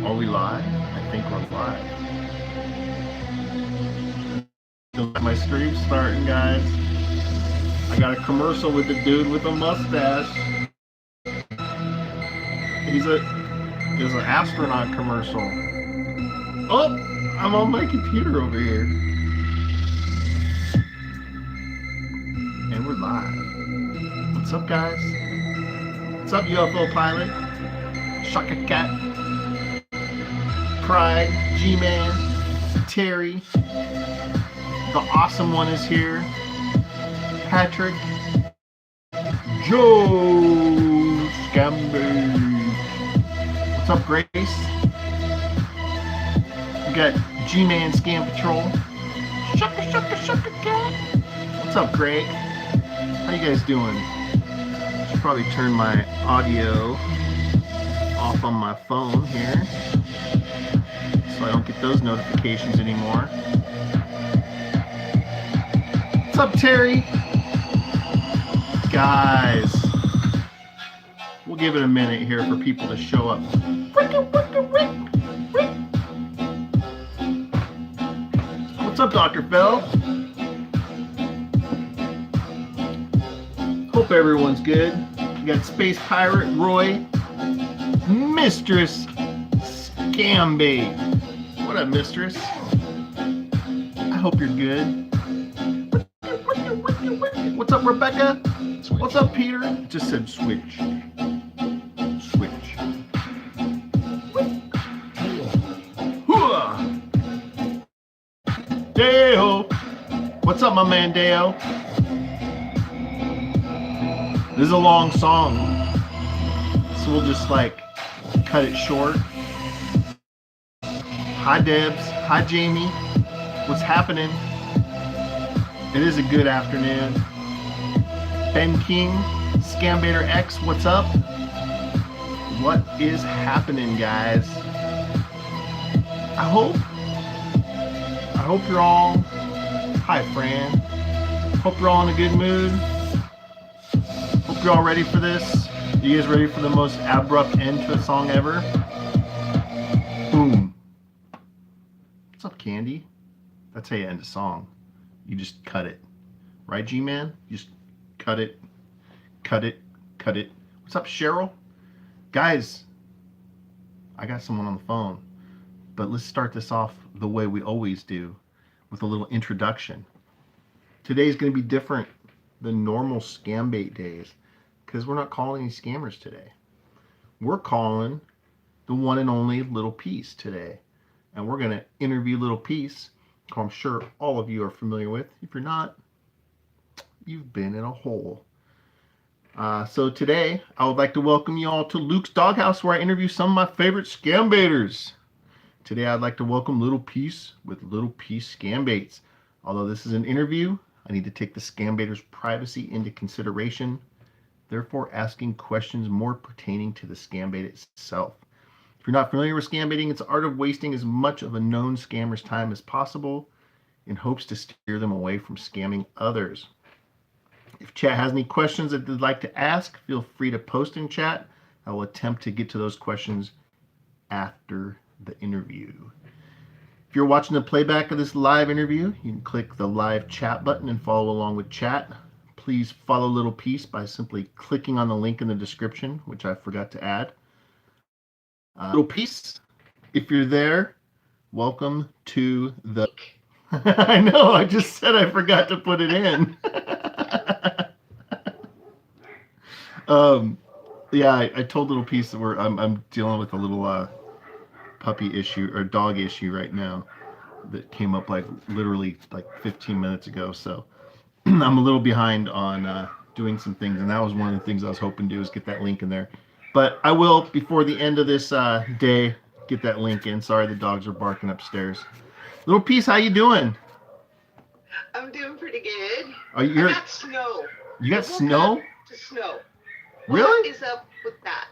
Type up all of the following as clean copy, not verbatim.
Are we live? I think we're live. My stream's starting, guys. I got a commercial with the dude with a mustache. He's an astronaut commercial. Oh, I'm on my computer over here. And we're live. What's up, guys? What's up, UFO pilot? Shaka Cat, Pride, G-Man, Terry. The awesome one is here. Patrick, Joe, Scambait. What's up, Grace? We got G-Man Scam Patrol. Shaka, shaka, shaka, cat. What's up, Greg? How you guys doing? Should probably turn my audio off on my phone here so I don't get those notifications anymore. What's up, Terry? Guys, we'll give it a minute here for people to show up. What's up, Dr. Phil? Hope everyone's good. We got Space Pirate Roy, Mistress Scambait. What up, Mistress? I hope you're good. What's up, Rebecca? What's up, Peter? It just said switch. Switch. Hooah! Deo! What's up, my man Deo? This is a long song, so we'll just like cut it short. Hi, Debs. Hi, Jamie. What's happening? It is a good afternoon. Ben King, Scambaiter X, what's up? What is happening, guys? I hope you're all, hi Fran, hope you're all in a good mood. Hope you're all ready for this. You guys ready for the most abrupt end to a song ever? Boom. What's up, Candy? That's how you end a song. You just cut it. Right, G-Man? You just cut it, cut it, cut it. What's up, Cheryl? Guys, I got someone on the phone, but let's start this off the way we always do, with a little introduction. Today's going to be different than normal Scambait days, because we're not calling any scammers today. We're calling the one and only Little Peace today, and we're going to interview Little Peace, who I'm sure all of you are familiar with. If you're not, you've been in a hole. So today, I would like to welcome you all to Luke's Doghouse, where I interview some of my favorite Scambaiters. Today, I'd like to welcome Little Peace with Little Peace Scambaits. Although this is an interview, I need to take the Scambaiters' privacy into consideration, therefore asking questions more pertaining to the Scambait itself. If you're not familiar with Scambaiting, it's the art of wasting as much of a known scammer's time as possible in hopes to steer them away from scamming others. If chat has any questions that they'd like to ask, feel free to post in chat. I will attempt to get to those questions after the interview. If you're watching the playback of this live interview, you can click the live chat button and follow along with chat. Please follow Little Peace by simply clicking on the link in the description, which I forgot to add. Little Peace, if you're there, welcome to the... I know, I just said I forgot to put it in. Yeah, I told Little Peace that I'm dealing with a little puppy issue or dog issue right now that came up like literally like 15 minutes ago. So I'm a little behind on doing some things, and that was one of the things I was hoping to do is get that link in there. But I will, before the end of this day, get that link in. Sorry, the dogs are barking upstairs. Little Peace, how you doing? I'm doing pretty good. I got snow. You got snow? To snow. Really? What is up with that?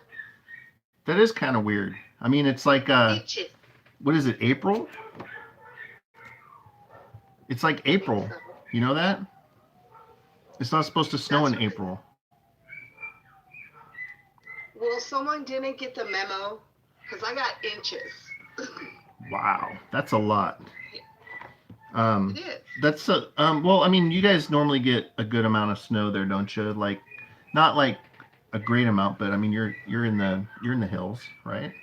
That is kind of weird. I mean, it's like, what is it, April? It's like April. So. You know that? It's not supposed to snow in April. Well, someone didn't get the memo because I got inches. Wow, that's a lot. It is. That's a well, I mean, you guys normally get a good amount of snow there, don't you? Like, not like a great amount, but I mean, you're in the hills, right?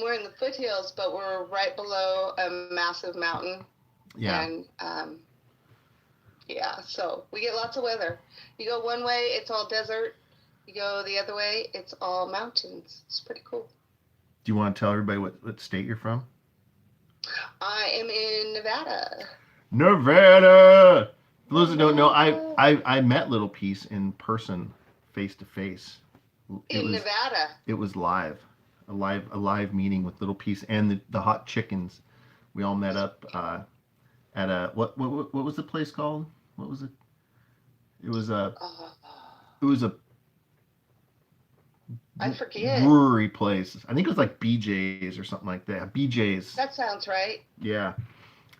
We're in the foothills, but we're right below a massive mountain. Yeah. And yeah, so we get lots of weather. You go one way, it's all desert. You go the other way, it's all mountains. It's pretty cool. Do you want to tell everybody what state you're from? I am in Nevada. Nevada. For those who don't know, I met Little Piece in person, face to face. Nevada. It was live, a live meeting with Little Piece and the hot chickens. We all met up at a what was the place called? What was it? It was a I forget. brewery place. I think it was like BJ's or something like that. BJ's. That sounds right. Yeah.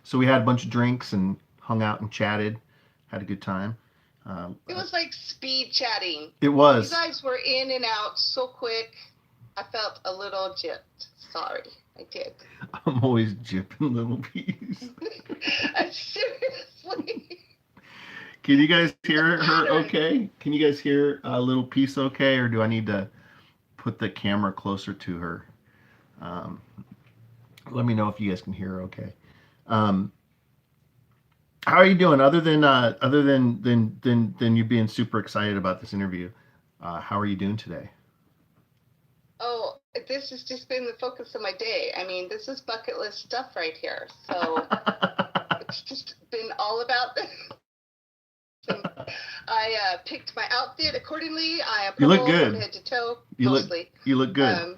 So we had a bunch of drinks and hung out and chatted, had a good time. It was like speed chatting. It was. You guys were in and out so quick. I felt a little gypped. Sorry, I did. I'm always jipping Little Piece. Seriously. Can you guys hear her okay? Can you guys hear Little Piece okay? Or do I need to put the camera closer to her? Let me know if you guys can hear her okay. How are you doing? Other than you being super excited about this interview, how are you doing today? Oh, this has just been the focus of my day. I mean, this is bucket list stuff right here. So it's just been all about this. I picked my outfit accordingly. I am you look good from head to toe. You mostly. look good.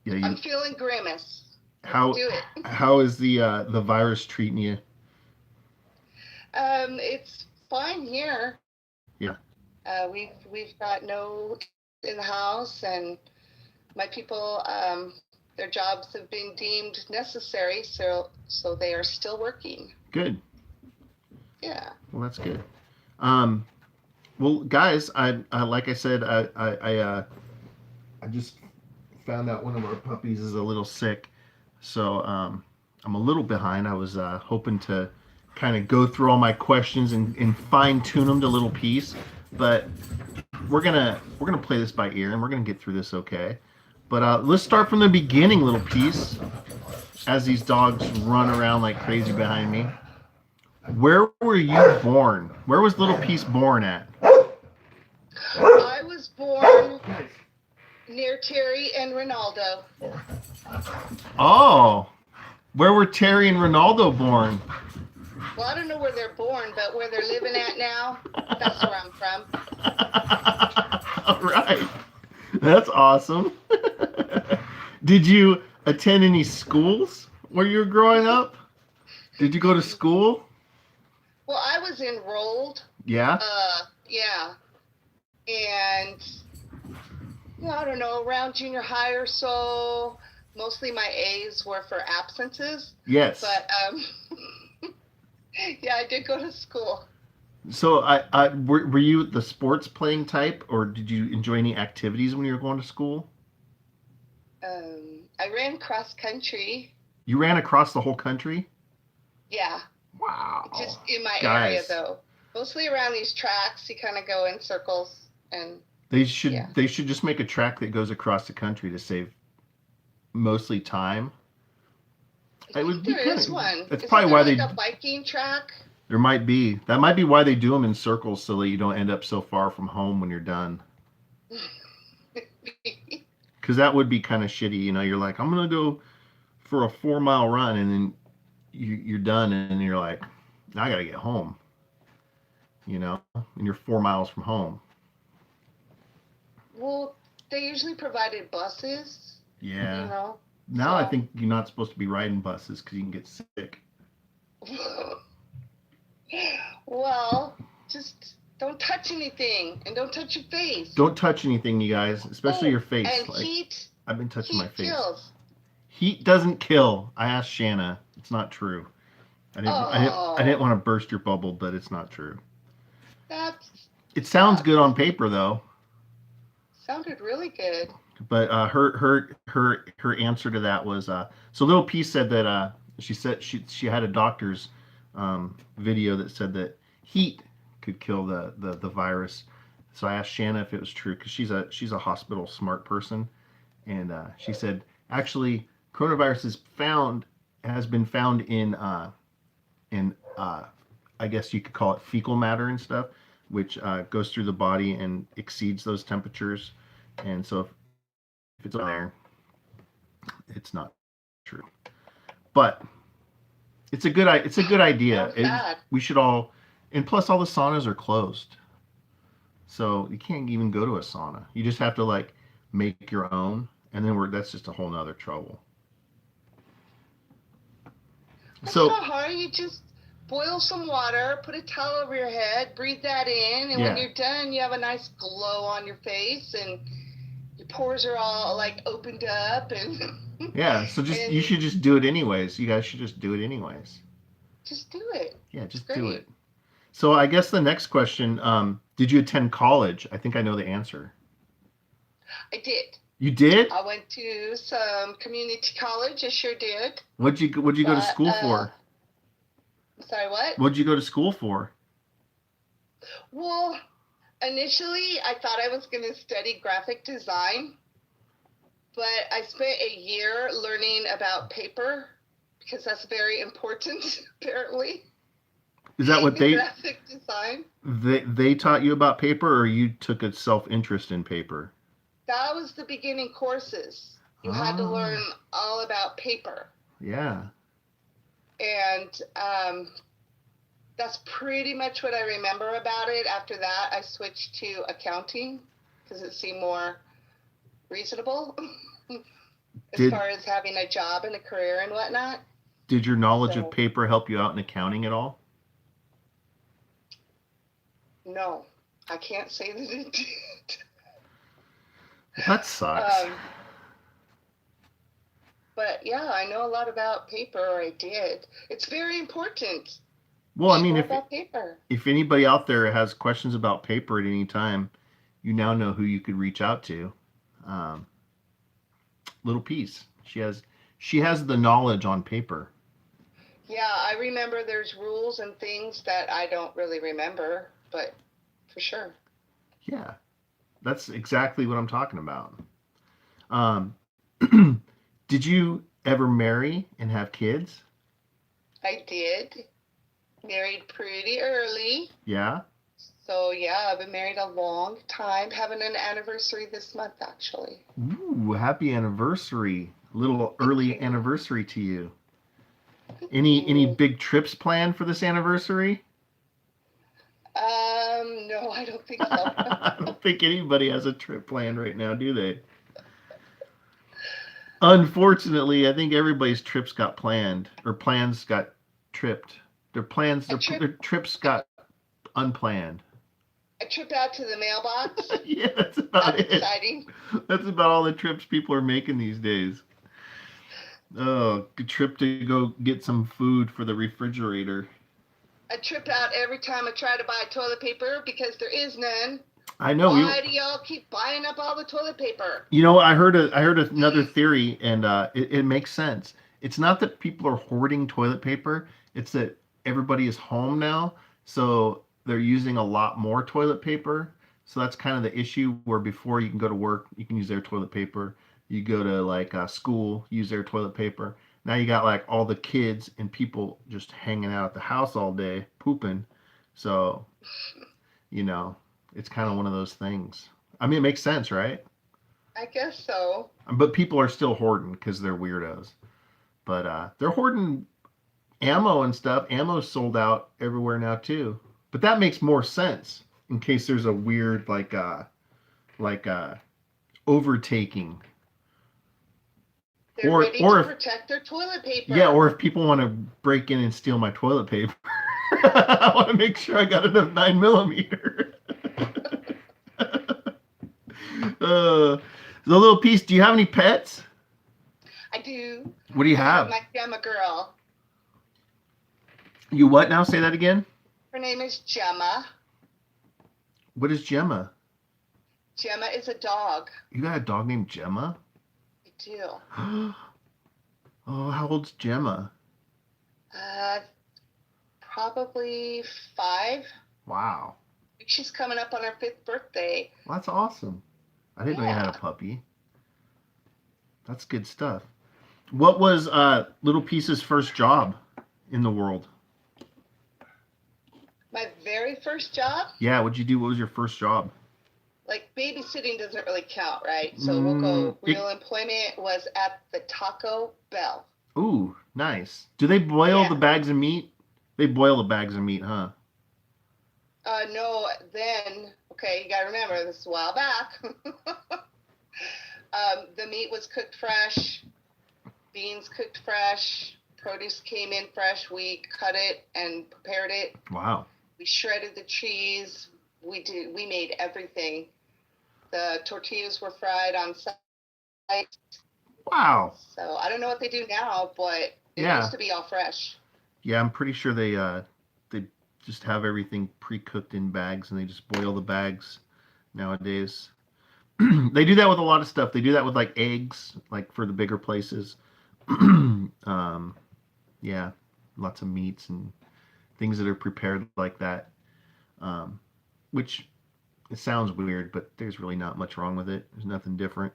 Yeah, I'm feeling grimace. How is the virus treating you? It's fine here. Yeah. We've got no in the house, and my people, their jobs have been deemed necessary, so they are still working. Good. Yeah. Well, that's good. Well, guys, I like I said, I just found out one of our puppies is a little sick, so I'm a little behind. I was hoping to kind of go through all my questions and fine tune them to Little Piece, but we're gonna play this by ear and we're gonna get through this okay. But let's start from the beginning, Little Piece. As these dogs run around like crazy behind me. Where were you born? Where was Little Piece born at? I was born near Terry and Ronaldo. Oh, where were Terry and Ronaldo born? Well, I don't know where they're born, but where they're living at now, that's where I'm from. All right. That's awesome. Did you attend any schools where you were growing up? Did you go to school? Well, I was enrolled. Yeah? Yeah. And, I don't know, around junior high or so, mostly my A's were for absences. Yes. But, yeah, I did go to school. So, were you the sports playing type, or did you enjoy any activities when you were going to school? I ran cross country. You ran across the whole country? Yeah. Wow. Just in my area, though. Mostly around these tracks, you kind of go in circles, and they should just make a track that goes across the country to save mostly time. There is one. That's probably why like a biking track. There might be. That might be why they do them in circles, so that you don't end up so far from home when you're done. Because that would be kind of shitty, You're like, I'm gonna go for a 4-mile run, and then you're done, and you're like, now I gotta get home. And you're 4 miles from home. Well, they usually provided buses. Yeah. Now I think you're not supposed to be riding buses because you can get sick. Well, just don't touch anything and don't touch your face. Don't touch anything, you guys, especially your face. And heat. I've been touching my face. Kills. Heat doesn't kill. I asked Shanna. It's not true. I didn't want to burst your bubble, but it's not true. It sounds good on paper, though. Sounded really good. But her answer to that was so Little P said that she said she had a doctor's video that said that heat could kill the virus. So I asked Shanna if it was true because she's a hospital smart person, and she said actually coronavirus has been found in I guess you could call it fecal matter and stuff, which goes through the body and exceeds those temperatures, and so if it's on there, it's not true. But it's a good idea. Sounds bad. We should all, and plus all the saunas are closed, so you can't even go to a sauna. You just have to like make your own, and then that's just a whole nother trouble. That's So not hard. You just boil some water, put a towel over your head, breathe that in, and when yeah, you're done, you have a nice glow on your face, and your pores are all like opened up, and yeah. So you and should just do it anyways. You guys should just do it anyways. just do it. Yeah, It's just do great. it. So I guess the next question, did you attend college? I think I know the answer. I did. You did? I went to some community college. I sure did. What'd you go to But school for? sorry, what? What'd you go to school for? Well, initially I thought I was going to study graphic design, but I spent a year learning about paper because that's very important, apparently, Is that what in graphic design. they taught you about paper, or you took a self interest in paper? That was the beginning courses. You had to learn Ah, all about paper. yeah. And that's pretty much what I remember about it. After that, I switched to accounting because it seemed more reasonable as Did far as having a job and a career and whatnot. did your knowledge of So, paper help you out in accounting at all? no, I can't say that it did. That sucks. But yeah, I know a lot about paper, or I did. It's very important. Well, I You should mean, know if about paper. if anybody out there has questions about paper at any time, you now know who you could reach out to. Um, Little Piece. She has the knowledge on paper. Yeah, I remember there's rules and things that I don't really remember, but for sure. Yeah, that's exactly what I'm talking about. Um, did you ever marry and have kids? I did. Married pretty early. Yeah. So yeah, I've been married a long time. Having an anniversary this month, actually. Ooh, happy anniversary. Little Thank early you. anniversary to you. Thank Any you. big trips planned for this anniversary? No, I don't think so. I don't think anybody has a trip planned right now, do they? Unfortunately, I think everybody's trips got planned or plans got tripped. A trip, Their trips got unplanned. a trip out to the mailbox. Yeah, that's about That's it. exciting. That's about all the trips people are making these days. Oh, a trip to go get some food for the refrigerator. A trip out every time I try to buy toilet paper because there is none. I know. Why do y'all keep buying up all the toilet paper? I heard another theory, and it makes sense. It's not that people are hoarding toilet paper; it's that everybody is home now, so they're using a lot more toilet paper. So that's kind of the issue. Where before you can go to work, you can use their toilet paper. You go to like school, use their toilet paper. Now you got like all the kids and people just hanging out at the house all day pooping. So you know, it's kind of one of those things. I mean, it makes sense, right? I guess so. But people are still hoarding because they're weirdos. But they're hoarding ammo and stuff. Ammo's sold out everywhere now too. But that makes more sense in case there's a weird like overtaking. They're Or ready or to if protect their toilet yeah, paper. or if people want to break in and steal my toilet paper. I want to make sure I got enough 9 millimeter. The little piece. Do you have any pets? I do. What do you I have have? my Gemma girl. You what now? Say that again. Her name is Gemma. What is Gemma? Gemma is a dog. You got a dog named Gemma? I do. Oh, how old's Gemma? Probably 5. Wow. She's coming up on her 5th birthday. Well, that's awesome. I didn't know you had a puppy. That's good stuff. What was Little Piece's first job in the world? My very first job? Yeah, what'd you do? What was your first job? Like, babysitting doesn't really count, right? So we'll go, real employment was at the Taco Bell. Ooh, nice. Do they boil the bags of meat? They boil the bags of meat, huh? No, then, okay, you gotta remember, this is a while back. The meat was cooked fresh, beans cooked fresh, produce came in fresh. We cut it and prepared it. Wow. We shredded the cheese. We made everything. The tortillas were fried on site. Wow. So I don't know what they do now, but it used to be all fresh. Yeah, I'm pretty sure they just have everything pre-cooked in bags and they just boil the bags nowadays. They do that with a lot of stuff. They do that with like eggs, like for the bigger places. Yeah, lots of meats and things that are prepared like that. Which it sounds weird, but there's really not much wrong with it. There's nothing different.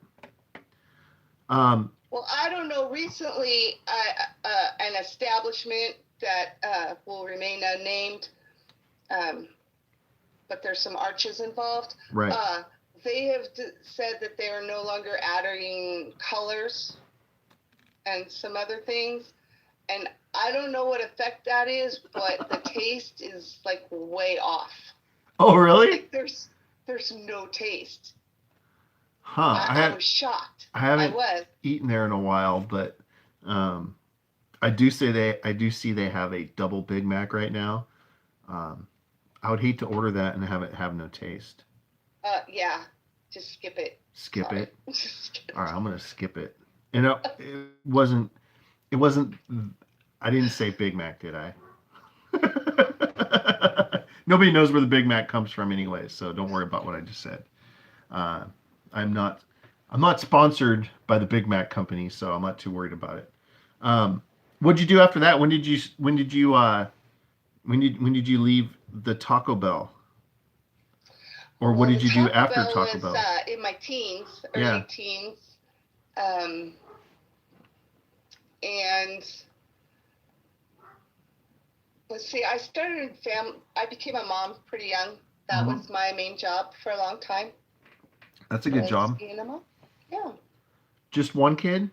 Well, I don't know. Recently, an establishment that will remain unnamed, but there's some arches involved. Right. They have said that they are no longer adding colors and some other things. And I don't know what effect that is, but the taste is like way off. Oh, really? Like there's no taste. Huh. I was shocked. I haven't eaten there in a while, but I do see they have a double Big Mac right now. I would hate to order that and have no taste. Yeah, just skip it. Skip it. Just skip it. All right, I'm gonna skip it. And it wasn't. I didn't say Big Mac, did I? Nobody knows where the Big Mac comes from anyway, so don't worry about what I just said. I'm not sponsored by the Big Mac company, so I'm not too worried about it. What'd you do after that? When did you leave the Taco Bell? Or what did you do after Taco Bell? In my teens, early teens. And let's see, I became a mom pretty young. That was my main job for a long time. That's a good job. Being a mom. Yeah. Just one kid?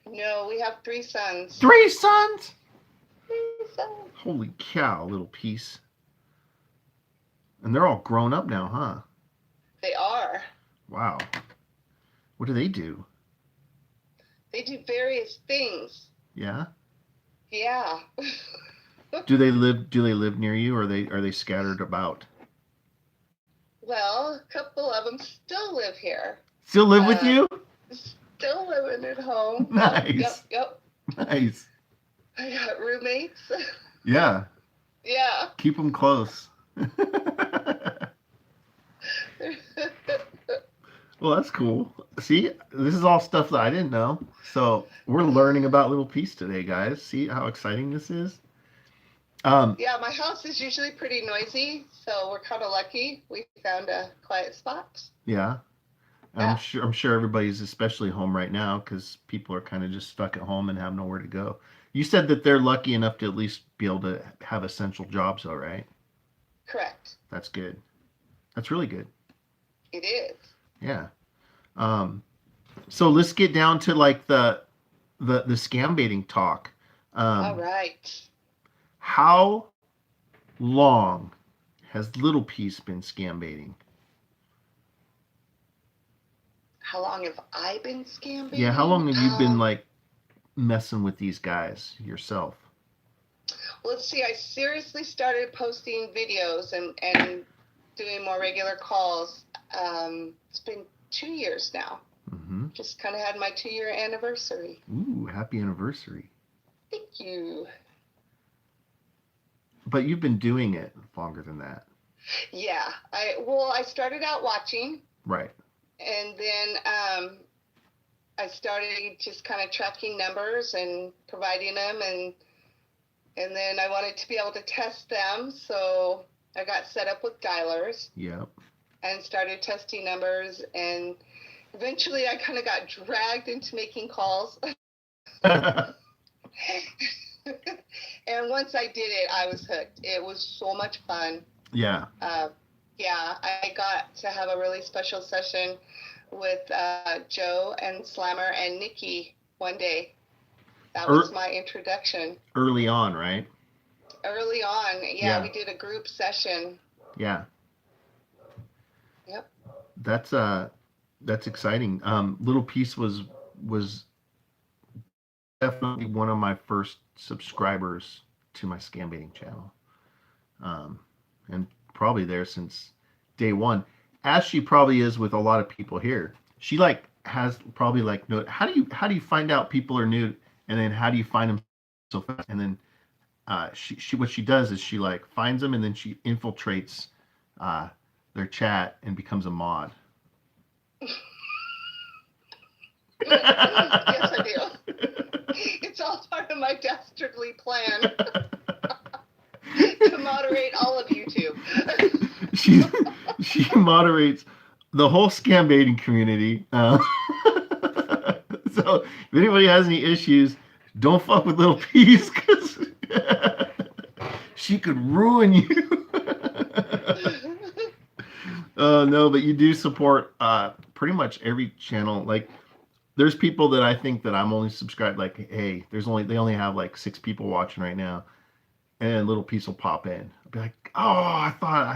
No, we have 3 sons. 3 sons? 3 sons. Holy cow, Little Piece. And they're all grown up now, huh? They are. Wow. What do they do? They do various things. Yeah? Yeah. Do they live near you, or are they scattered about? Well, a couple of them still live here. Still live with you? Still living at home. Nice. Yep. Nice. I got roommates. Yeah. Yeah. Keep them close. Well, that's cool. See, this is all stuff that I didn't know. So we're learning about Little Piece today, guys. See how exciting this is? Yeah, my house is usually pretty noisy, so we're kind of lucky. We found a quiet spot. Yeah. I'm sure everybody's especially home right now because people are kind of just stuck at home and have nowhere to go. You said that they're lucky enough to at least be able to have essential jobs, though, right? Correct. That's good. That's really good. It is. Yeah. So let's get down to like the scam baiting talk. All right. How long has Little Piece been scam baiting? How long have I been scam baiting? Yeah, how long have you been like messing with these guys yourself? Let's see, I seriously started posting videos and doing more regular calls. It's been 2 years now. Mm-hmm. Just kind of had my 2-year anniversary. Ooh, happy anniversary. Thank you. But you've been doing it longer than that. Yeah. I started out watching, Right. and then I started just kind of tracking numbers and providing them, and then I wanted to be able to test them, so I got set up with dialers Yep. and started testing numbers, and eventually I kind of got dragged into making calls. And once I did it, I was hooked. It was so much fun. Yeah. Yeah, I got to have a really special session with Joe and Slammer and Nikki one day. That was my introduction. Early on, right? Early on, Yeah. we did a group session. Yeah. Yep. That's exciting. Little Piece was definitely one of my first subscribers to my Scambaiting channel. And probably there since day one, as she probably is with a lot of people here. She like has probably like no. How do you find out people are new, and then how do you find them so fast? And then she what she does is she like finds them and then she infiltrates uh, their chat and becomes a mod. Yes, I do. It's all part of my dastardly plan to moderate all of YouTube. She moderates the whole scam baiting community. So if anybody has any issues, don't fuck with Little Peas because she could ruin you. No, but you do support pretty much every channel. Like there's people that I think that I'm only subscribed. Like, hey, they only have like 6 people watching right now, and then a Little Piece will pop in. I'll be like, oh, I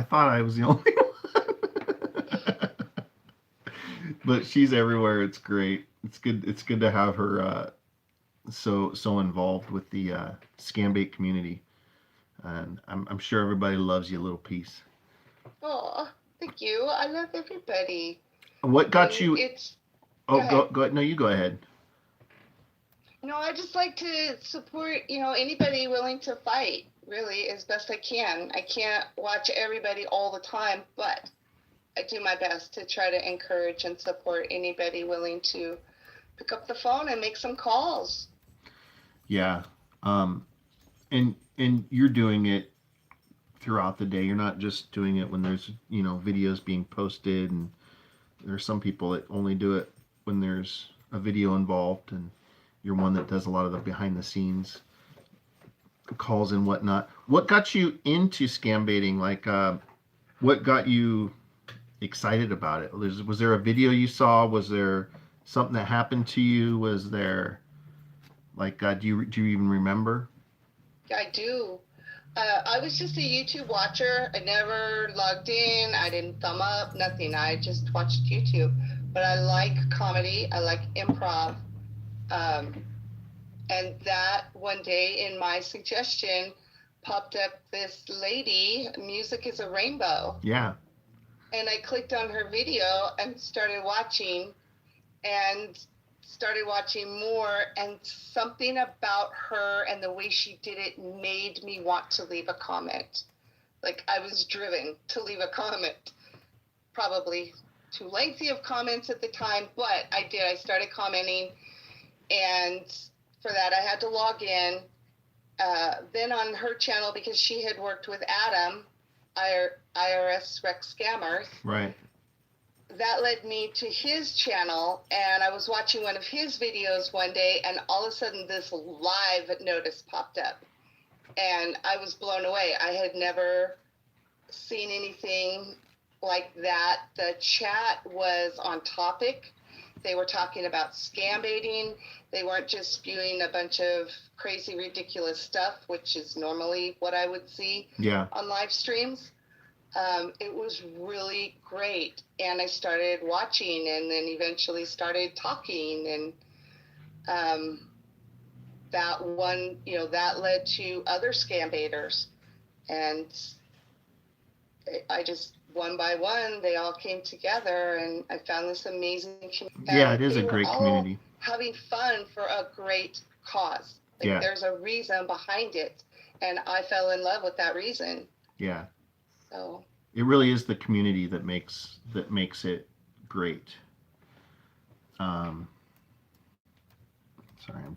thought I was the only one. But she's everywhere. It's great. It's good. It's good to have her so involved with the Scambait community, and I'm sure everybody loves you, Little Piece. Oh, thank you. I love everybody. What got And you? it's Oh, go. No, you go ahead. No, I just like to support, anybody willing to fight, really, as best I can. I can't watch everybody all the time, but I do my best to try to encourage and support anybody willing to pick up the phone and make some calls. Yeah. Um, and you're doing it throughout the day. You're not just doing it when there's videos being posted, and there's some people that only do it when there's a video involved, and you're one that does a lot of the behind the scenes calls and whatnot. What got you into scam baiting? Like, what got you excited about it? Was there a video you saw? Was there something that happened to you? Was there like, do you even remember? I do. I was just a YouTube watcher. I never logged in. I didn't thumb up, nothing. I just watched YouTube. But I like comedy. I like improv. Um, And that one day in my suggestion popped up this lady, Music is a Rainbow. Yeah. And I clicked on her video and started watching more. And something about her and the way she did it made me want to leave a comment. Like I was driven to leave a comment. Probably too lengthy of comments at the time, but I did. I started commenting, and for that I had to log in. Then on her channel, because she had worked with Adam, IRS Rec Scammers, Right. that led me to his channel, and I was watching one of his videos one day, and all of a sudden this live notice popped up, and I was blown away. I had never seen anything like that. The chat was on topic. They were talking about scam baiting. They weren't just spewing a bunch of crazy, ridiculous stuff, which is normally what I would see on live streams. It was really great. And I started watching and then eventually started talking. And that one, that led to other scam baiters. And I just, one by one, they all came together, and I found this amazing community. Yeah, it is a great community. Having fun for a great cause. Like, there's a reason behind it, and I fell in love with that reason. Yeah. So it really is the community that makes it great. Um, sorry, I'm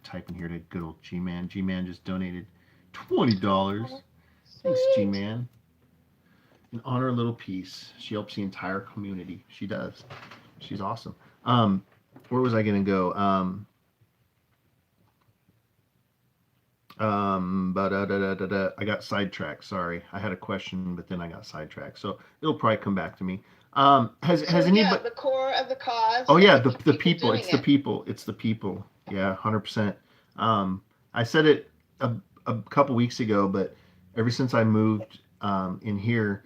typing here to good old G Man. G Man just donated $20. Oh, Thanks, G sweet. Man. And honor a little piece. She helps the entire community. She does. She's awesome. Where was I gonna go? I got sidetracked. Sorry, I had a question, but then I got sidetracked. So it'll probably come back to me. Has So yeah, anybody? the core of the cause Oh is yeah, to the keep the people people. doing It's the it. people. It's the people. Yeah, 100%. I said it a couple weeks ago, but ever since I moved in here,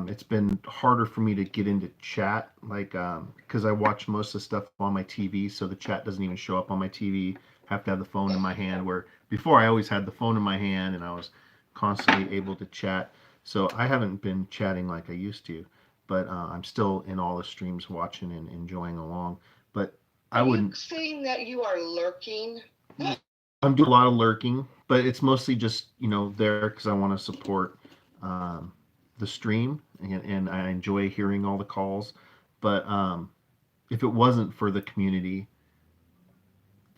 it's been harder for me to get into chat, like because I watch most of the stuff on my TV, so the chat doesn't even show up on my TV. Have to have the phone in my hand. Where before I always had the phone in my hand and I was constantly able to chat. So I haven't been chatting like I used to, but I'm still in all the streams watching and enjoying along. But Are I you wouldn't. saying that you are lurking? I'm doing a lot of lurking, but it's mostly just there because I want to support the stream and I enjoy hearing all the calls. But if it wasn't for the community,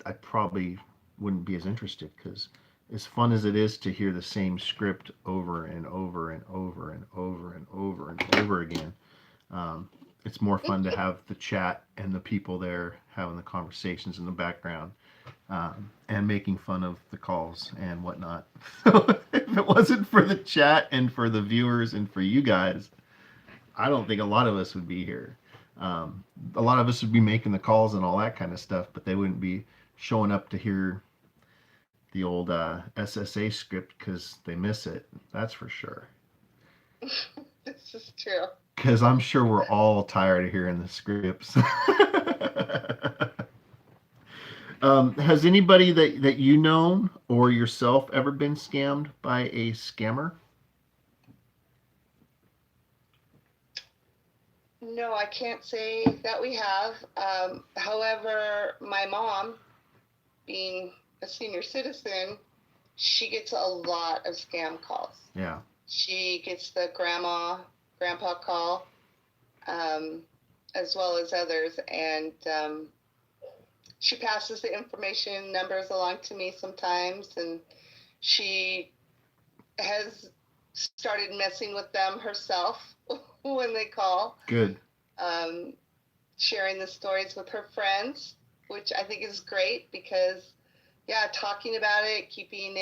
I probably wouldn't be as interested because as fun as it is to hear the same script over and over and over and over and over and over again, um, it's more fun to have the chat and the people there having the conversations in the background and making fun of the calls and whatnot. So if it wasn't for the chat and for the viewers and for you guys, I don't think a lot of us would be here. A lot of us would be making the calls and all that kind of stuff, but they wouldn't be showing up to hear the old SSA script because they miss it. That's for sure. This is true. Because I'm sure we're all tired of hearing the scripts. Has anybody that you know or yourself ever been scammed by a scammer? No, I can't say that we have. However, my mom, being a senior citizen, she gets a lot of scam calls. Yeah. She gets the grandpa call, um, as well as others, and she passes the information numbers along to me sometimes, and she has started messing with them herself when they call. Good. Um, Sharing the stories with her friends, which I think is great because, yeah, talking about it, keeping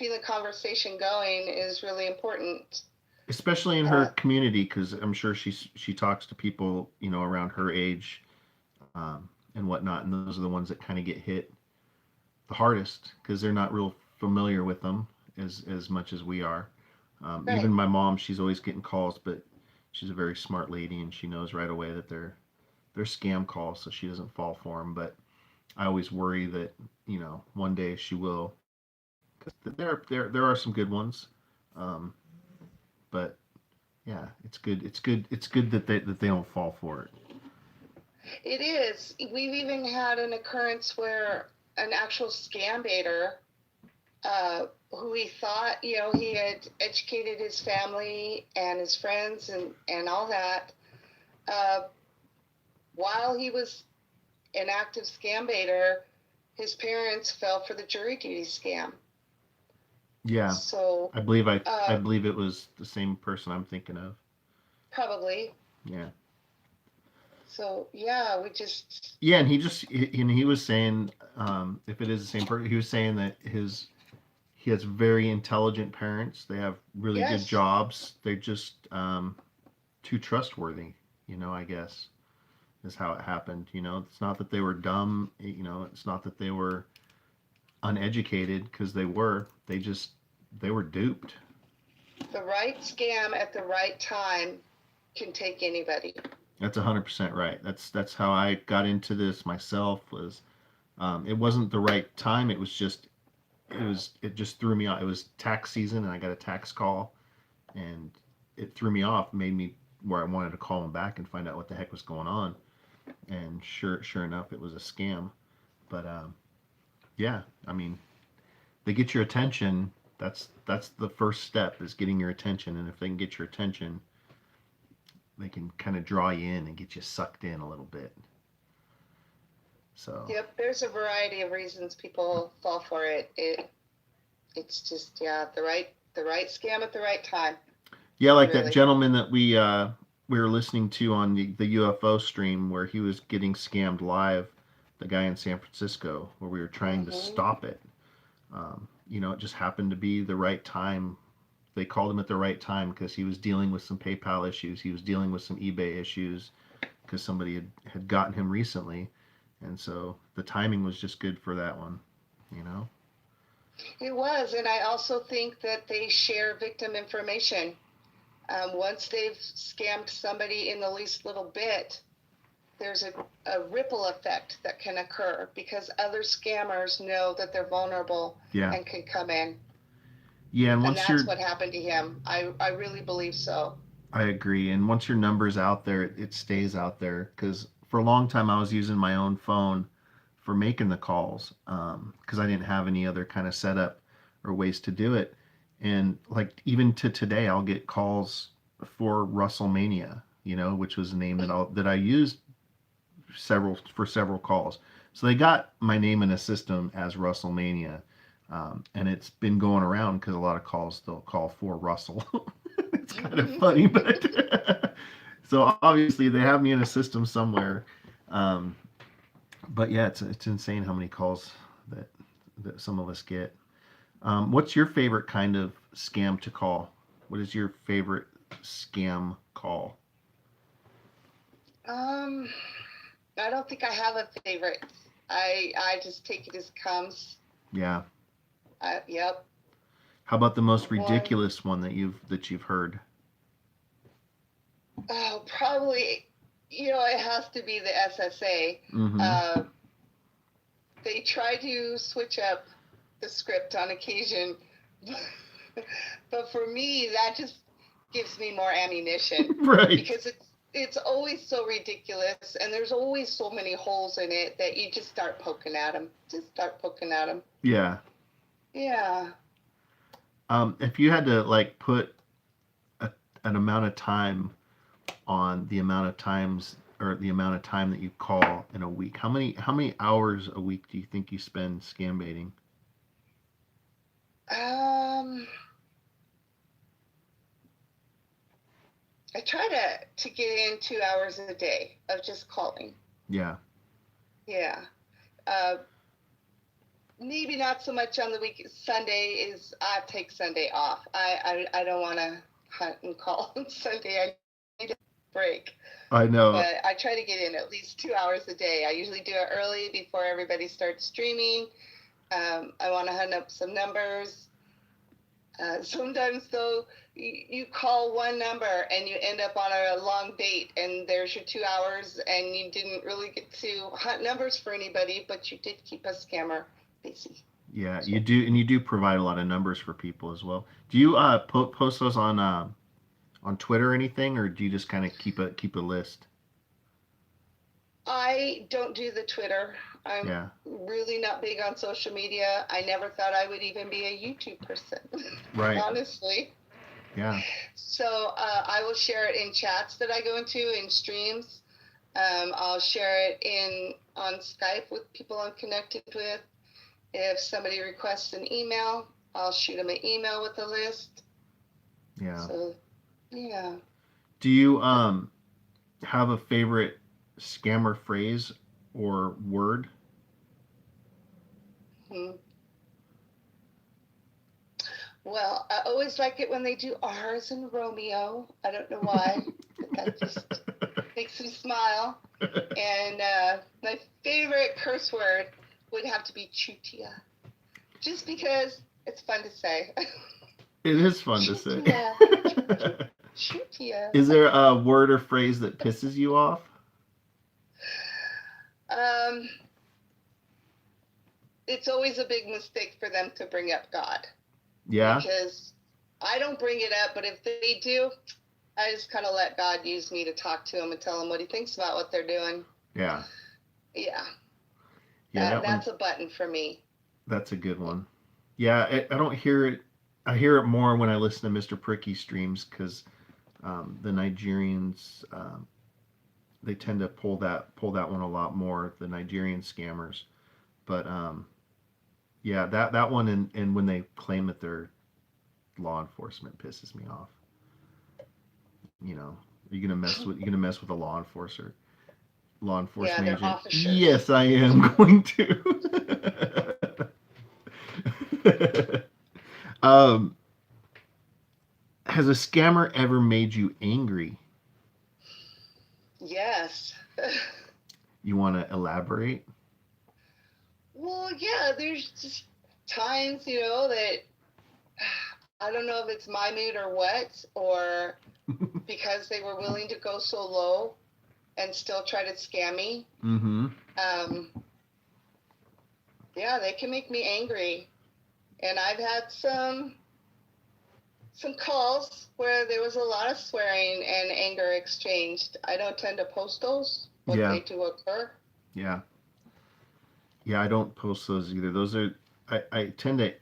the conversation going is really important. Especially in her community, because I'm sure she talks to people around her age and whatnot, and those are the ones that kind of get hit the hardest because they're not real familiar with them as much as we are. Right. Even my mom, she's always getting calls, but she's a very smart lady and she knows right away that they're scam calls, so she doesn't fall for them. But I always worry that one day she will, because there are some good ones, um, but yeah, it's good. It's good that they don't fall for it. It is. We've even had an occurrence where an actual scambaiter, who he thought, he had educated his family and his friends and all that, uh, while he was an active scambaiter, his parents fell for the jury duty scam. Yeah, So, I believe it was the same person I'm thinking of. probably. Yeah. So, yeah, we just, Yeah, and he was saying if it is the same person, he was saying that he has very intelligent parents. They have really good yes, jobs. They're just too trustworthy. I guess is how it happened. It's not that they were dumb. It's not that they were uneducated because they were. They were duped. the right scam at the right time can take anybody. That's 100% right. That's how I got into this myself. It wasn't the right time. It just threw me off. It was tax season and I got a tax call and it threw me off, made me where I wanted to call him back and find out what the heck was going on. And sure enough, it was a scam. But yeah, I mean, they get your attention. That's the first step, is getting your attention. And if they can get your attention, they can kind of draw you in and get you sucked in a little bit. So Yep, there's a variety of reasons people fall for it. It's just, yeah, the right scam at the right time. yeah, like that Really. gentleman that we were listening to on the UFO stream, where he was getting scammed live, the guy in San Francisco, where we were trying to stop it. It just happened to be the right time. They called him at the right time because he was dealing with some PayPal issues. He was dealing with some eBay issues because somebody had gotten him recently. And so the timing was just good for that one, you know? It was. And I also think that they share victim information. Once they've scammed somebody in the least little bit, there's a ripple effect that can occur because other scammers know that they're vulnerable and can come in. Yeah, and that's what happened to him. I really believe so. I agree. And once your number's out there, it stays out there. Because for a long time, I was using my own phone for making the calls because I didn't have any other kind of setup or ways to do it. And like even to today, I'll get calls for Russellmania, which was a name that I used for several calls. So they got my name in a system as Russellmania. And it's been going around because a lot of calls they'll call for Russell. It's kind of funny, but so obviously they have me in a system somewhere. But yeah, it's insane how many calls that some of us get. What's your favorite kind of scam to call? What is your favorite scam call? I don't think I have a favorite. I just take it as it comes. Yeah. Yep. How about the most ridiculous one that you've heard? Oh, probably. It has to be the SSA. Mm-hmm. They try to switch up the script on occasion, but for me, that just gives me more ammunition. Right. Because it's always so ridiculous, and there's always so many holes in it that you just start poking at them. Yeah. Yeah. If you had to like put an amount of time on the amount of times or the amount of time that you call in a week, how many hours a week do you think you spend scam baiting? I try to get in 2 hours a day of just calling. Yeah. Yeah. Maybe not so much on the week. Sunday I take Sunday off. I don't want to hunt and call on Sunday. I need a break. I know. But I try to get in at least 2 hours a day. I usually do it early before everybody starts streaming. I want to hunt up some numbers. Sometimes, though, you call one number and you end up on a long date, and there's your 2 hours, and you didn't really get to hunt numbers for anybody, but you did keep a scammer busy. Yeah, you do, and you do provide a lot of numbers for people as well. Do you post those on Twitter or anything, or do you just kind of keep a list? I don't do the Twitter. I'm really not big on social media. I never thought I would even be a YouTube person. Right. Honestly. Yeah. So I will share it in chats that I go into, in streams. I'll share it on Skype with people I'm connected with. If somebody requests an email, I'll shoot them an email with a list. Yeah. So, yeah. Do you have a favorite scammer phrase or word? Well, I always like it when they do R's in Romeo. I don't know why, but that just makes me smile. And my favorite curse word would have to be chutia, just because it's fun to say. It is fun to say. Chutia. Is there a word or phrase that pisses you off? It's always a big mistake for them to bring up God. Yeah. Because I don't bring it up, but if they do, I just kind of let God use me to talk to him and tell him what he thinks about what they're doing. Yeah. Yeah. Yeah. That's a button for me. That's a good one. Yeah, I don't hear it I hear it more when I listen to Mr. Pricky streams because the Nigerians they tend to pull that one a lot more. The Nigerian scammers, but yeah, that one and when they claim that they're law enforcement pisses me off. You know, you're gonna mess with a law Yeah, enforcement they're agent. officers. Yes, I am going to. um, has a scammer ever made you angry? Yes. You want to elaborate? Well, yeah, there's just times, that I don't know if it's my mood or what, or because they were willing to go so low and still try to scam me. Mm-hmm. Um, yeah, they can make me angry. And I've had some calls where there was a lot of swearing and anger exchanged. I don't tend to post those, but Yeah. they do occur. Yeah. Yeah, I don't post those either. Those are I tend to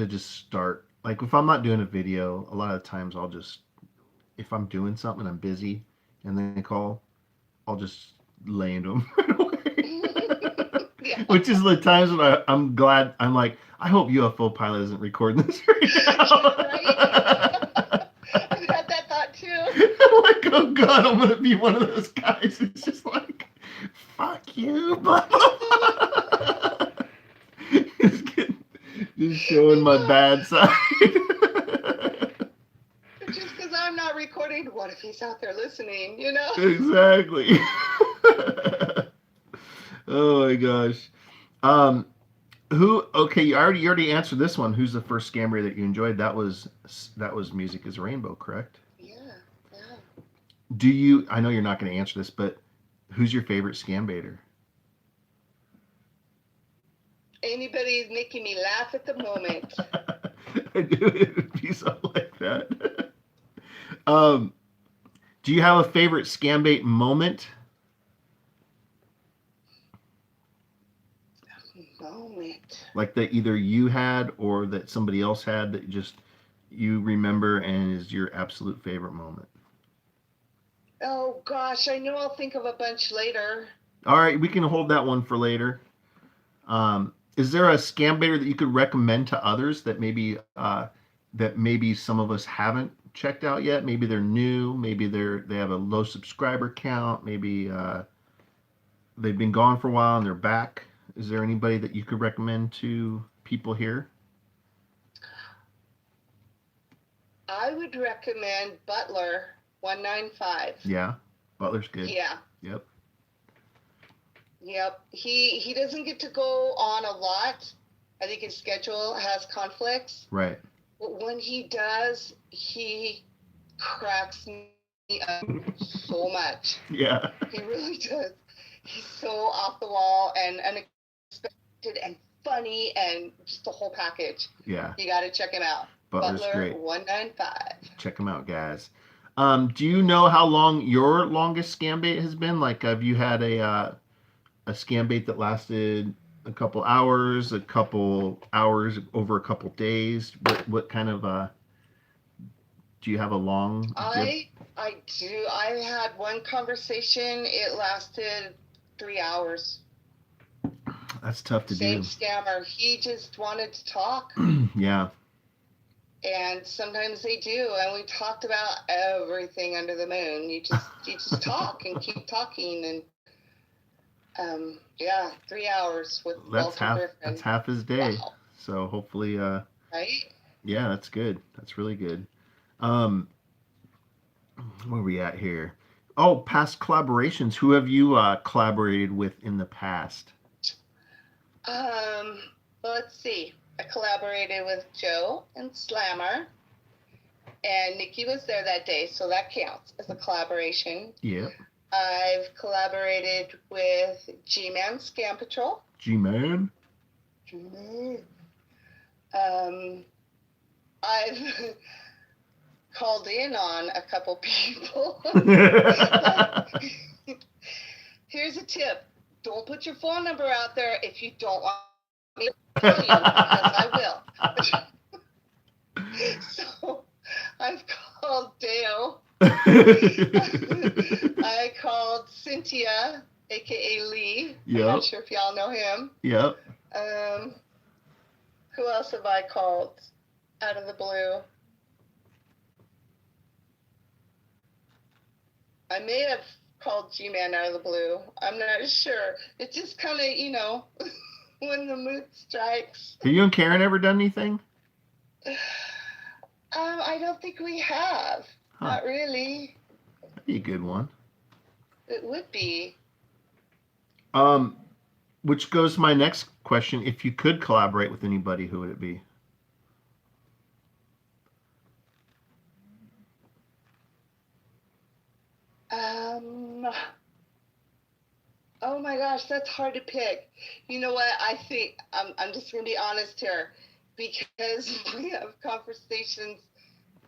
just start like if I'm not doing a video, a lot of times I'll just if I'm doing something I'm busy and they call, I'll just lay into them right away. Yeah. Which is the times when I'm glad I'm like, I hope UFO pilot isn't recording this right now. Right? I've had that thought too. I'm like, oh god, I'm gonna be one of those guys. It's just like, fuck you, blah blah blah. Just showing my bad side. Just because I'm not recording, what if he's out there listening? Exactly. Oh my gosh. Um, who? Okay, you already answered this one. Who's the first scammer that you enjoyed? That was Music Is a Rainbow, correct? Yeah, yeah. Do you? I know you're not going to answer this, but who's your favorite scambaiter? Anybody's making me laugh at the moment. I knew it would be something like that. um, do you have a favorite scambait moment? Moment. Like that either you had or that somebody else had that just you remember and is your absolute favorite moment? Oh gosh, I know I'll think of a bunch later. All right, we can hold that one for later. Is there a scambaiter that you could recommend to others that maybe some of us haven't checked out yet? Maybe they're new. Maybe they have a low subscriber count. Maybe they've been gone for a while and they're back. Is there anybody that you could recommend to people here? I would recommend Butler 195. Yeah, Butler's good. Yeah. Yep. Yep. He doesn't get to go on a lot. I think his schedule has conflicts. Right. But when he does, he cracks me up so much. Yeah. He really does. He's so off the wall and unexpected and funny and just the whole package. Yeah. You got to check him out. Butler's Butler great. 195. Check them out, guys. Do you know how long your longest scam bait has been? Like, have you had a scam bait that lasted a couple hours, over a couple days? What kind of do you have a long? I do. I had one conversation. It lasted 3 hours. That's tough to Same do. scammer. He just wanted to talk. Yeah. And sometimes they do, and we talked about everything under the moon. You just talk and keep talking, and yeah, 3 hours with Walter Griffin. That's half his day. Wow. So hopefully, Right? yeah, that's good. That's really good. Where are we at here? Oh, past collaborations. Who have you collaborated with in the past? Well, let's see. I collaborated with Joe and Slammer, and Nikki was there that day, so that counts as a collaboration. Yeah. I've collaborated with G-Man Scam Patrol. G-Man. I've called in on a couple people. Here's a tip. Don't put your phone number out there if you don't want me to call you, because I will. So I've called Dale. I called Cynthia, aka Lee. Yep. I'm not sure if y'all know him. Yep. Who else have I called out of the blue? I may have called G-Man out of the blue. I'm not sure. It just kind of, when the mood strikes. Have you and Karen ever done anything? I don't think we have. Huh. Not really. That'd be a good one. It would be. Which goes to my next question. If you could collaborate with anybody, who would it be? Oh my gosh, that's hard to pick. You know what? I think I'm just going to be honest here, because we have conversations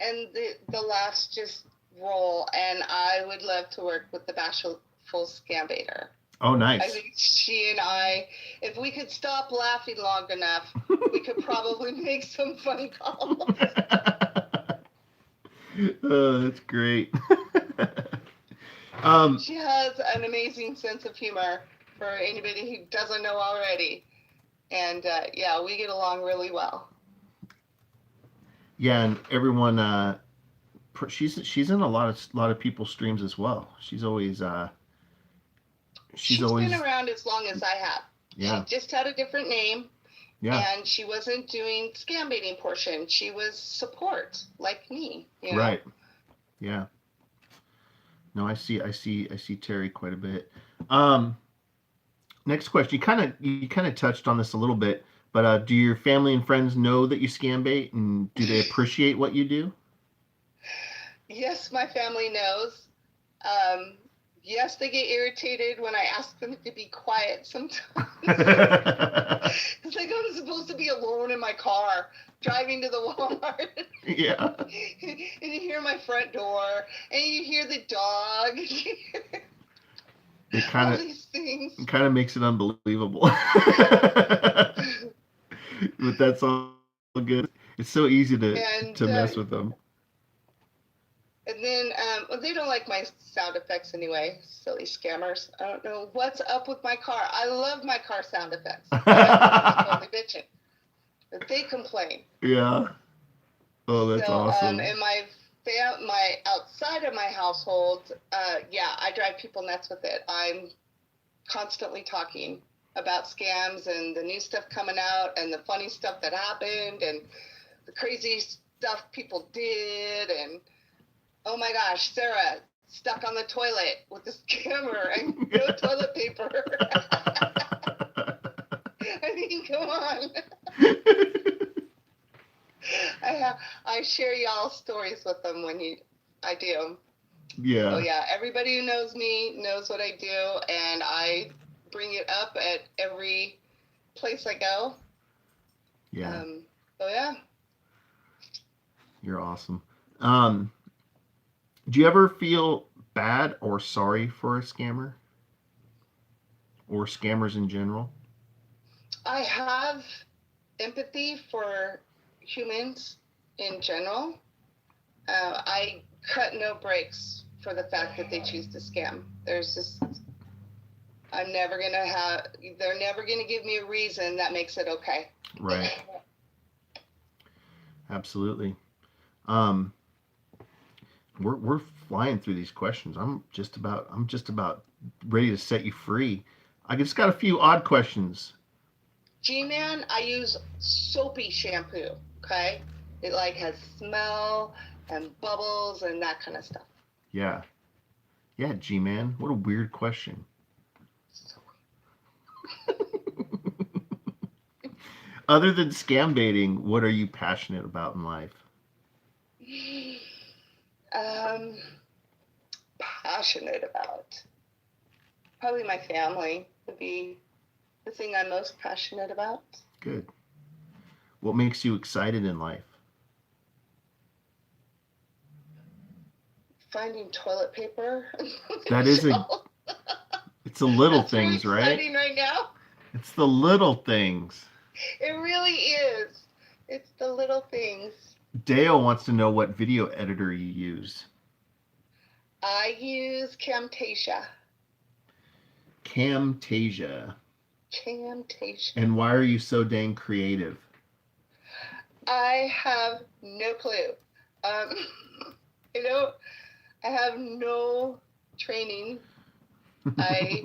and the laughs just roll, and I would love to work with the Bashful Scambaiter. Oh, nice. I think she and I, if we could stop laughing long enough, we could probably make some phone calls. Oh, that's great. She has an amazing sense of humor, for anybody who doesn't know already. And yeah, we get along really well. Yeah, and everyone, she's in a lot of people's streams as well. She's always she's always been around as long as I have. Yeah. She just had a different name. Yeah. And she wasn't doing scam baiting portion. She was support, like me. Right. Yeah. No, I see Terry quite a bit. Next question. You kind of touched on this a little bit, but do your family and friends know that you scam bait, and do they appreciate what you do? Yes, my family knows. Yes, they get irritated when I ask them to be quiet sometimes. It's like I'm supposed to be alone in my car driving to the Walmart. Yeah. And you hear my front door, and you hear the dog. It all these things. kind of makes it unbelievable. But that's all good. It's so easy to mess with them. And then they don't like my sound effects anyway, silly scammers. I don't know what's up with my car. I love my car sound effects. I'm totally bitching. But they complain. Yeah. Oh, that's awesome. In my outside of my household, yeah, I drive people nuts with it. I'm constantly talking about scams and the new stuff coming out and the funny stuff that happened and the crazy stuff people did, and oh my gosh, Sarah stuck on the toilet with the scammer and no toilet paper. I mean, come on. I share y'all stories with them when I do. Yeah. So yeah, everybody who knows me knows what I do, and I bring it up at every place I go. Yeah. So yeah. You're awesome. Do you ever feel bad or sorry for a scammer? Or scammers in general? I have empathy for humans in general. I cut no breaks for the fact that they choose to scam. There's just, they're never going to give me a reason that makes it okay. Right. Absolutely. We're flying through these questions. I'm just about ready to set you free. I just got a few odd questions. G-Man, I use soapy shampoo, okay? It like has smell and bubbles and that kind of stuff. Yeah. Yeah, G-Man. What a weird question. Other than scam baiting, what are you passionate about in life? Passionate about? Probably my family would be the thing I'm most passionate about. Good. What makes you excited in life? Finding toilet paper. That is it's the little things, really right? Exciting right now. It's the little things. It really is. It's the little things. Dale wants to know what video editor you use. I use Camtasia. Camtasia. Camtasia. And why are you so dang creative? I have no clue. I have no training. I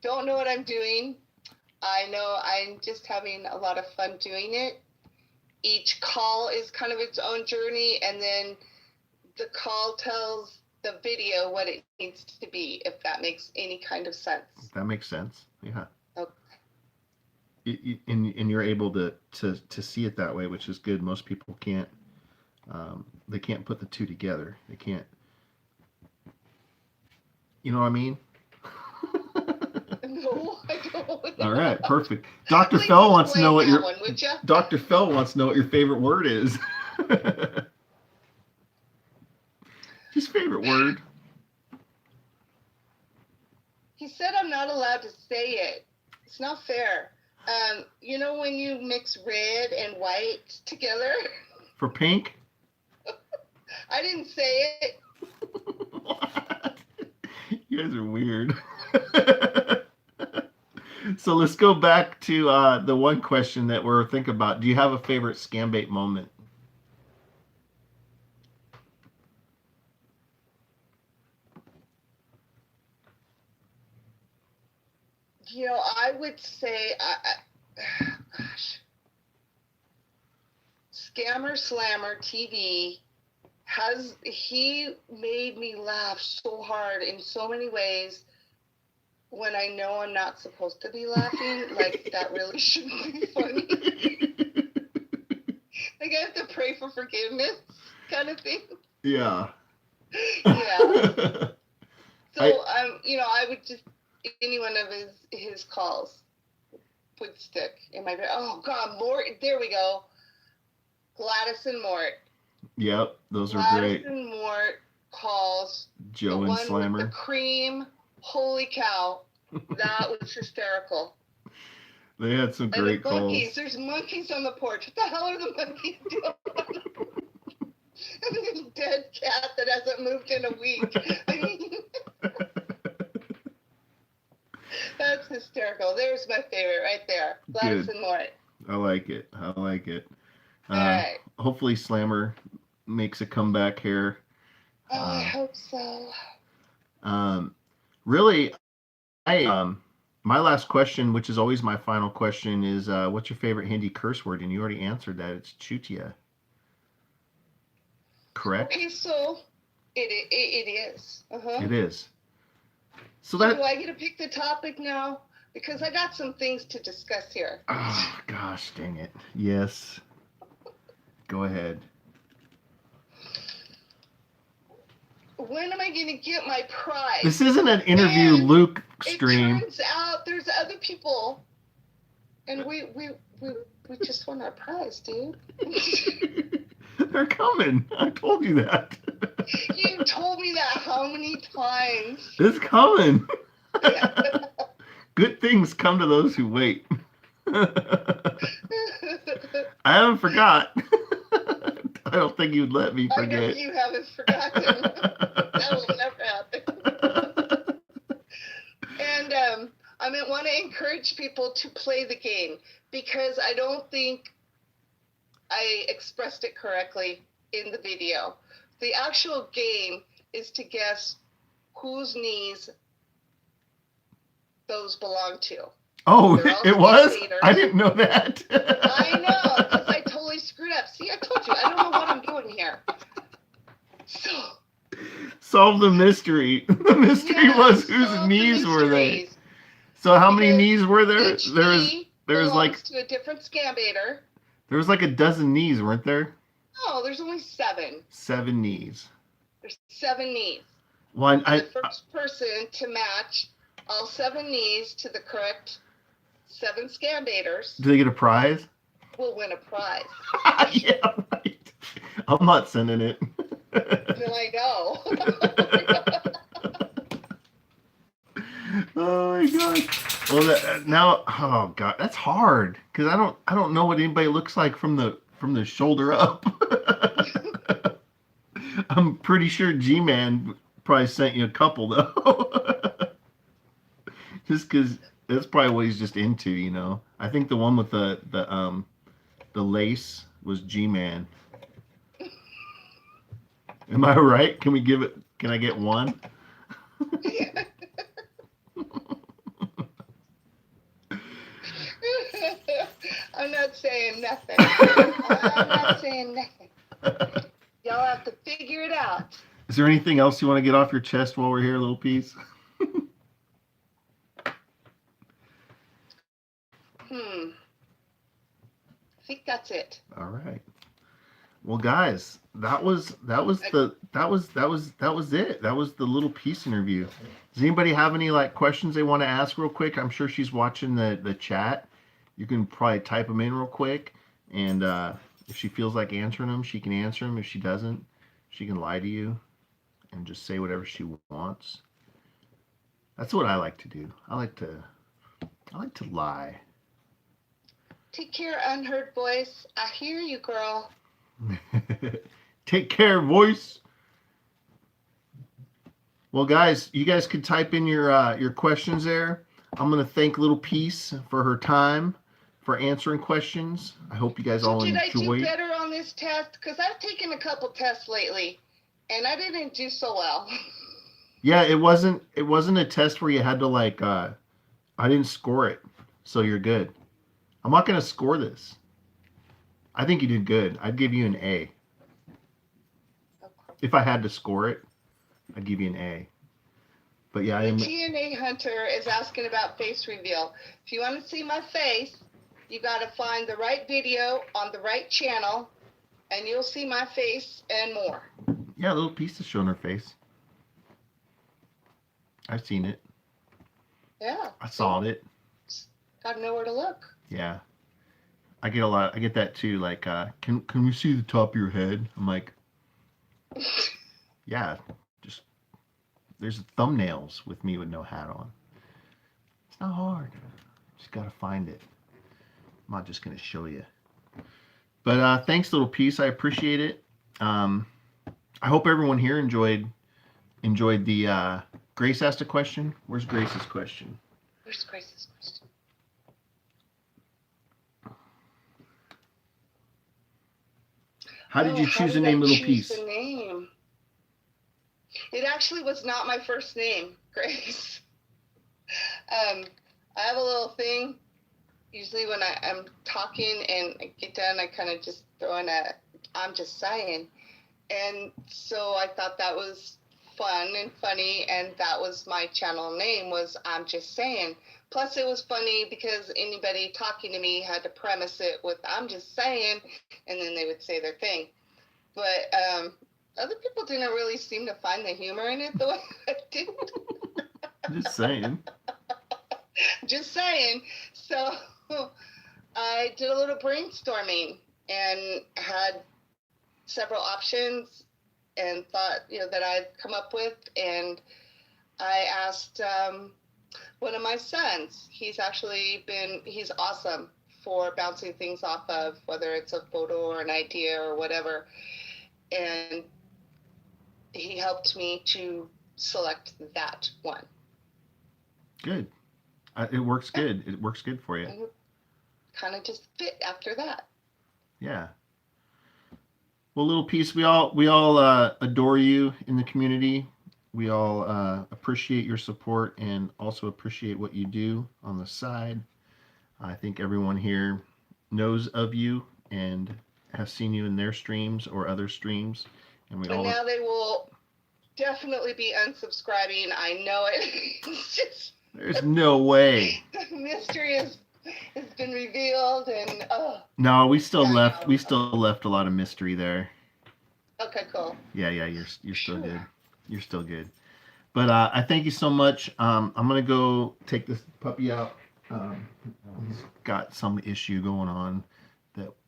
don't know what I'm doing. I know I'm just having a lot of fun doing it. Each call is kind of its own journey, and then the call tells the video what it needs to be, if that makes any kind of sense. That makes sense. Yeah. Okay. And you're able to see it that way, which is good. Most people can't. They can't put the two together. They can't. You know what I mean? No, I don't. All right, perfect. Dr. Fell wants to know what your Dr. Fell wants to know what your favorite word is. His favorite word. He said I'm not allowed to say it. It's not fair. When you mix red and white together? For pink? I didn't say it. What? You guys are weird. So let's go back to the one question that we're thinking about. Do you have a favorite Scambait moment? I would say, gosh, Scammer Slammer TV he made me laugh so hard in so many ways when I know I'm not supposed to be laughing. Like, that really shouldn't be funny. Like, I have to pray for forgiveness kind of thing. Yeah. Yeah. So, I would just, any one of his calls would stick in my brain. Oh, God, Mort. There we go. Gladys and Mort. Yep, those are great. Gladys and Mort calls. Joe and Slammer. With the cream. Holy cow. That was hysterical. They had some great calls. There's monkeys on the porch. What the hell are the monkeys doing? And there's a dead cat that hasn't moved in a week. That's hysterical. There's my favorite right there. Gladys and Mort. I like it. All right. Hopefully Slammer makes a comeback here. Oh, I hope so. Really, my last question, which is always my final question, is what's your favorite Hindi curse word? And you already answered that. It's chutia. Correct? Okay, so it is. Uh-huh. It is. So do I get to pick the topic now? Because I got some things to discuss here. Oh, gosh, dang it. Yes. Go ahead. When am I going to get my prize? This isn't an interview Luke stream. It turns out there's other people. And we just won our prize, dude. They're coming. I told you that. You told me that how many times? It's coming. Good things come to those who wait. I haven't forgot. I don't think you'd let me forget. I know you haven't forgotten. That will never happen. And I want to encourage people to play the game, because I don't think I expressed it correctly in the video. The actual game is to guess whose knees those belong to. Oh, it was? I didn't know that. I know, because I totally screwed up. See, I told you, I don't know what I'm doing here. So, solve the mystery. The mystery was whose knees were they? So how many knees were there? There was like to a different Scambaiter. There was like a dozen knees, weren't there? No, there's only 7. 7 knees. There's 7 knees. Well, the first person to match all 7 knees to the correct 7 Scambaiters. Do they get a prize? Will win a prize. Yeah, right. I'm not sending it. No, I know. Oh my god. Well, now, oh god, that's hard, because I don't know what anybody looks like from the from the shoulder up. I'm pretty sure G-Man probably sent you a couple though. Just because that's probably what he's just into, you know. I think the one with the lace was G-Man. Am I right? Can we give it? Can I get one? I'm not saying nothing. I'm not saying nothing. Y'all have to figure it out. Is there anything else you want to get off your chest while we're here, little piece? I think that's it. All right. Well, guys, that was it. That was the little piece interview. Does anybody have any like questions they want to ask real quick? I'm sure she's watching the chat. You can probably type them in real quick, and if she feels like answering them, she can answer them. If she doesn't, she can lie to you and just say whatever she wants. That's what I like to do. I like to lie. Take care, unheard voice. I hear you, girl. Take care, voice. Well, guys, you guys can type in your questions there. I'm gonna thank Little Piece for her time for answering questions. I hope you guys all Did I do enjoyed. better on this test? Because I've taken a couple tests lately, and I didn't do so well. Yeah, it wasn't a test where you had to like I didn't score it, so you're good. I'm not gonna score this. I think you did good. I'd give you an A. If I had to score it, I'd give you an A. But yeah, The TNA Hunter is asking about face reveal. If you want to see my face, you got to find the right video on the right channel, and you'll see my face and more. Yeah, Little Piece is showing her face. I've seen it. Yeah. I saw it. Got to know where to look. Yeah. I get that too. Like, can we see the top of your head? I'm like, yeah, just there's thumbnails with me with no hat on. It's not hard. Just gotta find it. I'm not just gonna show you. But thanks, Little Piece. I appreciate it. I hope everyone here enjoyed the. Grace asked a question. Where's Grace's question? Where's Grace's question? How did you choose the name Little Piece? The name. It actually was not my first name, Grace. I have a little thing. Usually when I'm talking and I get done, I kind of just throw in I'm just saying. And so I thought that was fun and funny, and that was my channel name, was I'm Just Saying. Plus it was funny because anybody talking to me had to premise it with I'm just saying, and then they would say their thing. But other people didn't really seem to find the humor in it the way I did. Just saying. Just saying. So I did a little brainstorming and had several options and thought, that I'd come up with. And I asked one of my sons. He's awesome for bouncing things off of, whether it's a photo or an idea or whatever. And he helped me to select that one. Good. It works good. It works good for you. And it kind of just fit after that. Yeah. Well, Little Piece, we all adore you in the community. We all appreciate your support and also appreciate what you do on the side. I think everyone here knows of you and has seen you in their streams or other streams. And now they will definitely be unsubscribing. I know it. It's just... There's no way. The mystery has been revealed, and No, we still left a lot of mystery there. Okay, cool. Yeah, you're still good. You're still good. But I thank you so much. I'm gonna go take this puppy out. He's got some issue going on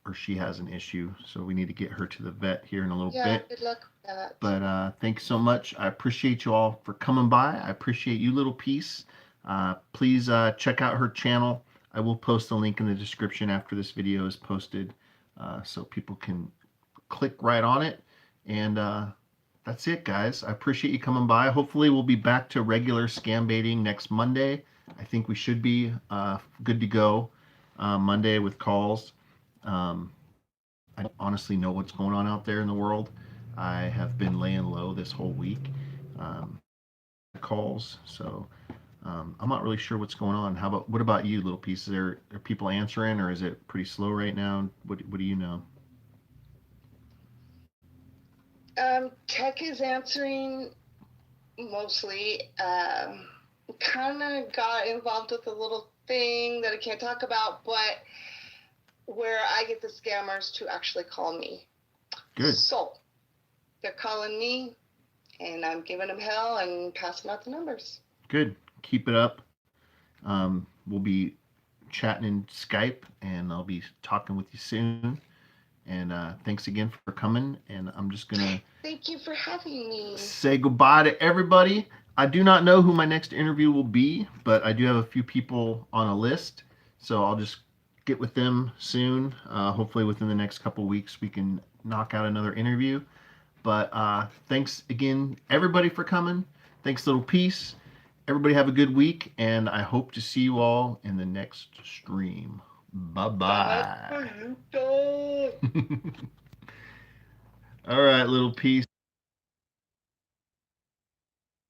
or she has an issue, so we need to get her to the vet here in a little bit. Yeah, good luck with that. But thanks so much. I appreciate you all for coming by. I appreciate you, Little Piece. Please check out her channel. I will post a link in the description after this video is posted. so people can click right on it. And that's it, guys. I appreciate you coming by. Hopefully, we'll be back to regular scam baiting next Monday. I think we should be good to go Monday with calls. I don't honestly know what's going on out there in the world. I have been laying low this whole week. Calls, so I'm not really sure what's going on. What about you, little piece? Are people answering, or is it pretty slow right now? What do you know? Tech is answering mostly. Kind of got involved with a little thing that I can't talk about, but where I get the scammers to actually call me. Good. So they're calling me, and I'm giving them hell and passing out the numbers. Good. Keep it up. We'll be chatting in Skype, and I'll be talking with you soon. And thanks again for coming. And I'm just going to Thank you for having me. say goodbye to everybody. I do not know who my next interview will be, but I do have a few people on a list. So I'll just get with them soon. Hopefully within the next couple weeks, we can knock out another interview. But thanks again, everybody, for coming. Thanks, little piece. Everybody have a good week, and I hope to see you all in the next stream. Bye-bye. All right, little piece.